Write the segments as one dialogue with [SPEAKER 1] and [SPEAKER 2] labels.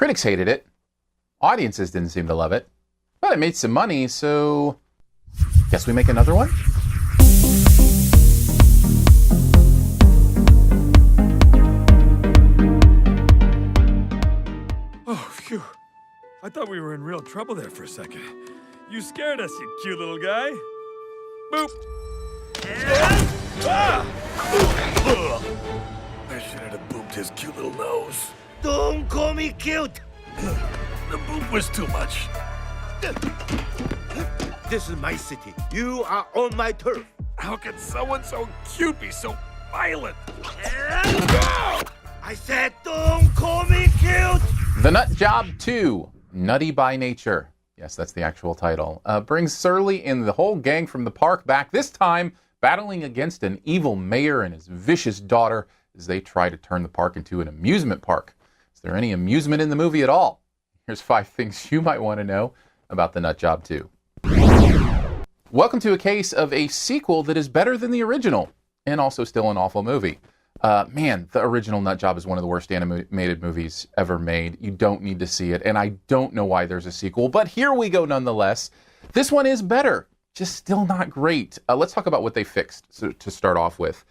[SPEAKER 1] Critics hated it. Audiences didn't seem to love it. But it made some money, so guess we make another one?
[SPEAKER 2] Oh, phew. I thought we were in real trouble there for a second. You scared us, you cute little guy. Boop. Ah! I should have booped his cute little nose.
[SPEAKER 3] Don't call me cute.
[SPEAKER 2] The boop was too much.
[SPEAKER 3] This is my city. You are on my turf.
[SPEAKER 2] How can someone so cute be so violent?
[SPEAKER 3] I said don't call me cute.
[SPEAKER 1] The Nut Job 2, Nutty by Nature. Yes, that's the actual title. Brings Surly and the whole gang from the park back, this time battling against an evil mayor and his vicious daughter as they try to turn the park into an amusement park. Is there any amusement in the movie at all? Here's 5 things you might want to know about The Nut Job 2. Welcome to a case of a sequel that is better than the original, and also still an awful movie. Man, the original Nut Job is one of the worst animated movies ever made. You don't need to see it, and I don't know why there's a sequel, but here we go nonetheless. This one is better, just still not great. Let's talk about what they fixed to start off with.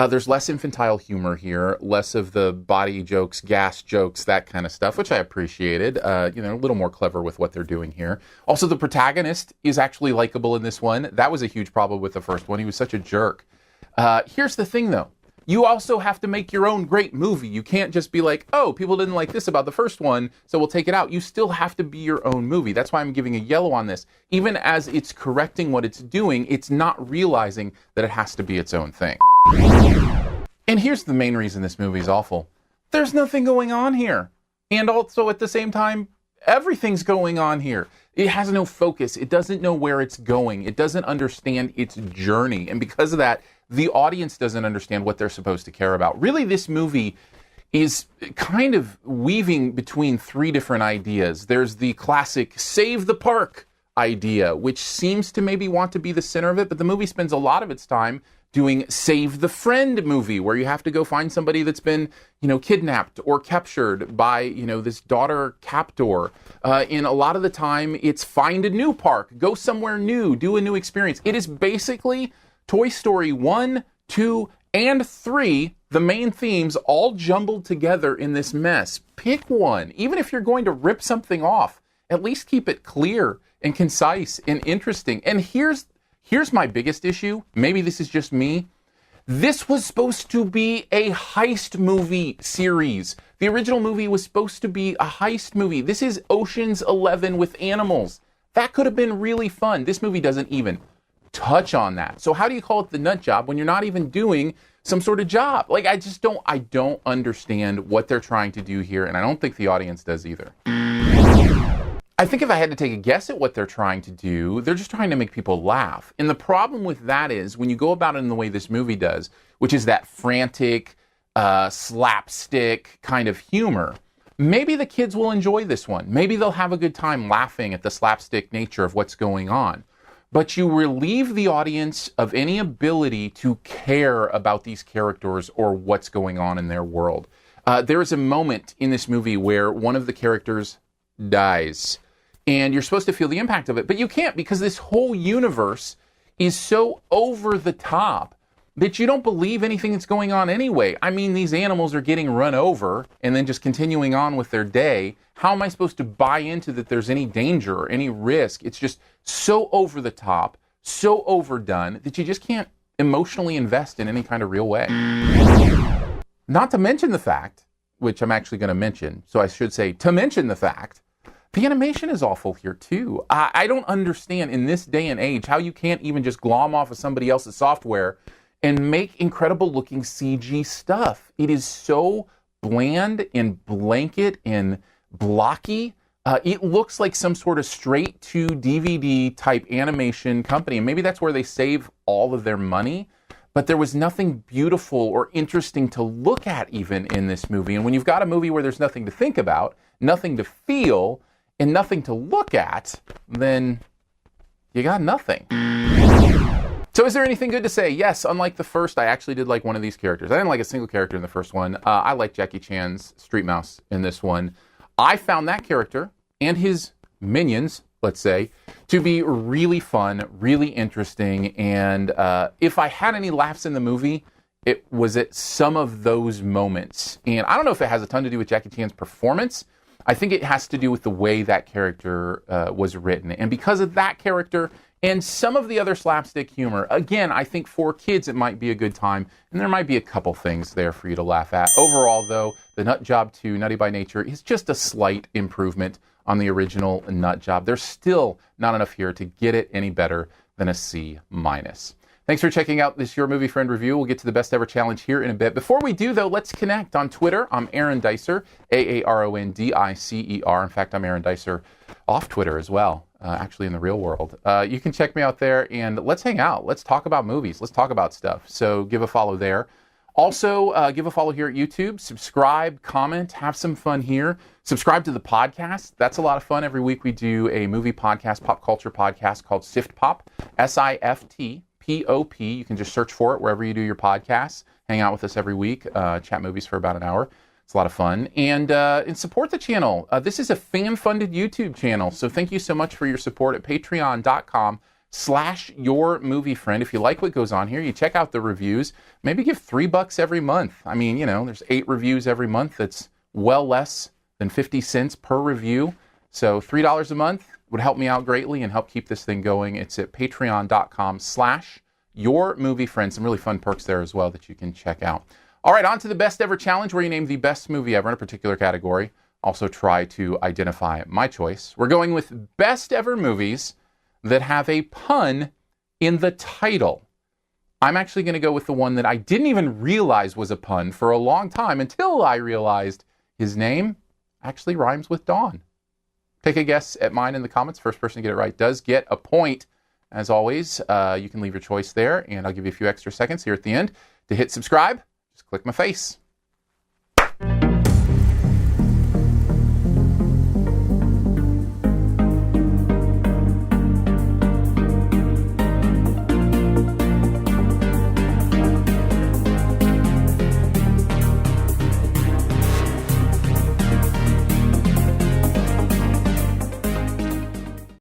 [SPEAKER 1] There's less infantile humor here, less of the body jokes, gas jokes, that kind of stuff, which I appreciated. A little more clever with what they're doing here. Also, the protagonist is actually likable in this one. That was a huge problem with the first one. He was such a jerk. Here's the thing, though. You also have to make your own great movie. You can't just be like, oh, people didn't like this about the first one, so we'll take it out. You still have to be your own movie. That's why I'm giving a yellow on this. Even as it's correcting what it's doing, it's not realizing that it has to be its own thing. And here's the main reason this movie is awful. There's nothing going on here. And also at the same time, everything's going on here. It has no focus. It doesn't know where it's going. It doesn't understand its journey. And because of that, the audience doesn't understand what they're supposed to care about. Really, this movie is kind of weaving between 3 different ideas. There's the classic save the park idea, which seems to maybe want to be the center of it, but the movie spends a lot of its time doing save the friend movie, where you have to go find somebody that's been, kidnapped or captured by, this daughter captor. And a lot of the time, it's find a new park, go somewhere new, do a new experience. It is basically Toy Story 1, 2, and 3, the main themes, all jumbled together in this mess. Pick one. Even if you're going to rip something off, at least keep it clear and concise and interesting. And here's my biggest issue. Maybe this is just me. This was supposed to be a heist movie series. The original movie was supposed to be a heist movie. This is Ocean's 11 with animals. That could have been really fun. This movie doesn't even touch on that. So how do you call it the Nut Job when you're not even doing some sort of job? I don't understand what they're trying to do here, and I don't think the audience does either. I think if I had to take a guess at what they're trying to do, they're just trying to make people laugh. And the problem with that is when you go about it in the way this movie does, which is that frantic, slapstick kind of humor, maybe the kids will enjoy this one. Maybe they'll have a good time laughing at the slapstick nature of what's going on. But you relieve the audience of any ability to care about these characters or what's going on in their world. There is a moment in this movie where one of the characters dies. And you're supposed to feel the impact of it, but you can't, because this whole universe is so over the top that you don't believe anything that's going on anyway. I mean, these animals are getting run over and then just continuing on with their day. How am I supposed to buy into that there's any danger or any risk? It's just so over the top, so overdone that you just can't emotionally invest in any kind of real way. Not to mention the fact, which I'm actually going to mention, so I should say to mention the fact, the animation is awful here too. I don't understand in this day and age how you can't even just glom off of somebody else's software and make incredible looking CG stuff. It is so bland and blanket and blocky. It looks like some sort of straight to DVD type animation company. And maybe that's where they save all of their money. But there was nothing beautiful or interesting to look at even in this movie. And when you've got a movie where there's nothing to think about, nothing to feel, and nothing to look at, then you got nothing. So is there anything good to say? Yes, unlike the first, I actually did like one of these characters. I didn't like a single character in the first one. I like Jackie Chan's Street Mouse in this one. I found that character and his minions, let's say, to be really fun, really interesting, and if I had any laughs in the movie, it was at some of those moments. And I don't know if it has a ton to do with Jackie Chan's performance. I think it has to do with the way that character was written. And because of that character and some of the other slapstick humor, again, I think for kids it might be a good time, and there might be a couple things there for you to laugh at. Overall, though, the Nut Job 2, Nutty by Nature, is just a slight improvement on the original Nut Job. There's still not enough here to get it any better than a C-. Thanks for checking out this Your Movie Friend review. We'll get to the Best Ever Challenge here in a bit. Before we do, though, let's connect on Twitter. I'm Aaron Dicer, Aarondicer. In fact, I'm Aaron Dicer off Twitter as well, actually in the real world. You can check me out there, and let's hang out. Let's talk about movies. Let's talk about stuff. So give a follow there. Also, give a follow here at YouTube. Subscribe, comment, have some fun here. Subscribe to the podcast. That's a lot of fun. Every week we do a movie podcast, pop culture podcast called SiftPop, SiftPop. You can just search for it wherever you do your podcasts. Hang out with us every week. Chat movies for about an hour. It's a lot of fun. And support the channel. This is a fan-funded YouTube channel, so thank you so much for your support at patreon.com/yourmoviefriend. If you like what goes on here, you check out the reviews. Maybe give $3 every month. I mean, there's 8 reviews every month. That's well less than 50 cents per review. So $3 a month would help me out greatly and help keep this thing going. It's at patreon.com/yourmoviefriend. Some really fun perks there as well that you can check out. All right, on to the Best Ever Challenge, where you name the best movie ever in a particular category. Also try to identify my choice. We're going with Best Ever Movies that have a pun in the title. I'm actually going to go with the one that I didn't even realize was a pun for a long time until I realized his name actually rhymes with Dawn. Take a guess at mine in the comments. First person to get it right does get a point. As always, you can leave your choice there, and I'll give you a few extra seconds here at the end to hit subscribe. Just click my face.